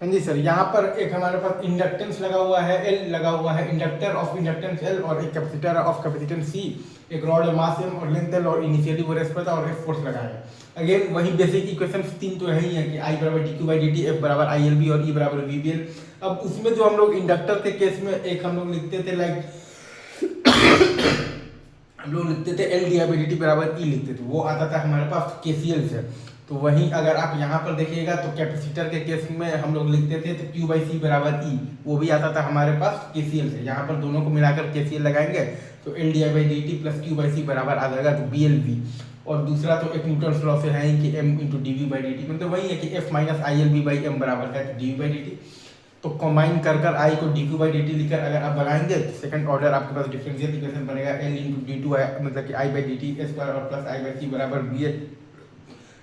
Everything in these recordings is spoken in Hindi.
हाँ जी सर, यहाँ पर एक हमारे पास इंडक्टेंस लगा हुआ है, एल लगा हुआ है, इंडक्टर ऑफ इंडक्टेंस एल और एक कैपेसिटर ऑफ कैपेसिटेंस सी, एक रॉड मास एम और लेंथ एल और इनिशियली वो रेस्ट था और एक फोर्स लगा है। अगेन वही बेसिक इक्वेशन तीन तो यही है कि आई बराबर D Q by D T, F बराबर आई एल बी और ई बराबर वी बी एल। अब उसमें जो हम लोग इंडक्टर के केस में एक हम लोग लिखते थे लाइक हम लोग लिखते थे L D I by D T बराबर ई लिखते थे, वो आता था हमारे पास केसीएल से। तो वहीं अगर आप यहाँ पर देखिएगा तो कैपेसिटर के केस में हम लोग लिखते थे तो क्यू बाई सी बराबर ई, वो भी आता था हमारे पास केसीएल से। यहाँ पर दोनों को मिलाकर केसीएल लगाएंगे तो L D I by D T plus Q by C बराबर आ जाएगा तो बी एल वी। और दूसरा तो एक न्यूटन्स लॉ से है कि M into D V by D T, मतलब वही है कि F minus I L B by M बराबर है तो D V by D T. तो कंबाइन कर कर आई को D Q by D T लिखकर अगर आप बनाएंगे तो सेकंड ऑर्डर आपके पास डिफरेंशियल इक्वेशन बनेगा L into D two I, मतलब कि I by D T square और प्लस आई बाई सी बराबर B L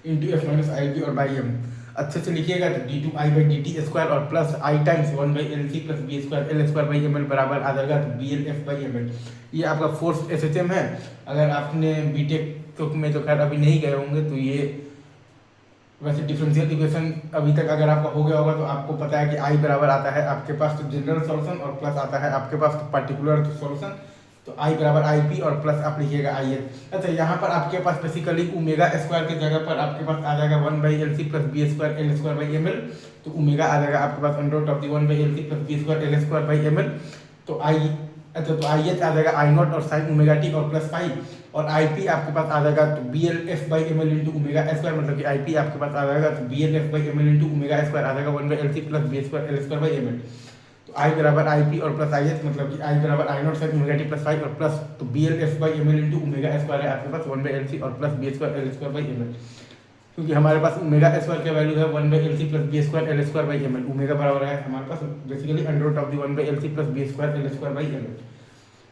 into F minus I B और बाई एम। अच्छे से लिखिएगा तो D two I by D T square और plus I times one by L C plus B square L square by M L बराबर आ जाएगा तो B L F by M L. ये आपका फोर्थ एस एच एम है। अगर आपने बी टेक में तो खैर अभी नहीं गए होंगे तो ये वैसे डिफरेंशियल इक्वेशन अभी तक अगर आपका हो गया होगा तो आपको पता है कि आई बराबर आता है आपके पास तो जनरल सॉल्यूशन और प्लस आता है आपके पास तो पर्टिकुलर सॉल्यूशन। तो आई बराबर आई पी और प्लस आप लिखिएगा आई एल। अच्छा, यहाँ पर आपके पास बेसिकली ओमेगा स्क्वायर की जगह पर आपके पास आ जाएगा one by L C plus B square L square by M L. तो ओमेगा आ जाएगा आपके पास under root of the one by L C plus B square L square by M L. तो आई अच्छा तो आई एच आ जाएगा आई नॉट और साइन ओमेगा टी और प्लस फाइव और आई पी आपके पास आ जाएगा तो B L F by M L into omega square, मतलब कि आई पी आपके पास आ जाएगा तो B L F by M L into omega square आ जाएगा one by L C plus B square L square by M L. तो आई बराबर आई पी और प्लस आई एच, मतलब कि आई बराबर I naught sine omega T plus five और प्लस तो B L F by M L into omega square है आपके पास वन बाई एल सी और plus B square L square by M L. क्योंकि हमारे पास ओमेगा स्क्वायर का वैल्यू है one by L C plus B square L square by M L. Omega बराबर है हमारे पास basically under root of the one by L C plus B square L square by M L.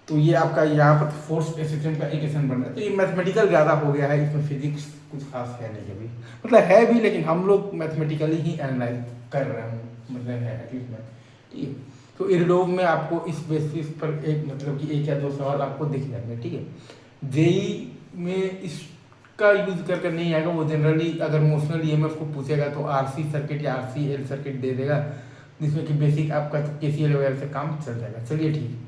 तो ये आपका यहाँ पर फोर्स एसिस्टेम का इक्वेशन बन रहा है। तो ये मैथमेटिकल ज़्यादा हो गया है, इसमें फिजिक्स कुछ खास है नहीं अभी, मतलब है भी लेकिन हम लोग मैथमेटिकली ही एनालाइज कर रहे हैं, मतलब है एटलीस्ट में। ठीक है, तो इरडोव में आपको इस बेसिस पर एक मतलब कि एक या दो सवाल आपको दिख जाएंगे। ठीक है, जेई में इसका यूज करके नहीं आएगा, वो जनरली अगर मोशनल ईएमएफ को पूछेगा तो आरसी सर्किट या आरसी एल सर्किट दे देगा जिसमें कि बेसिक आपका केसीएल वगैरह से काम चल जाएगा। चलिए ठीक है।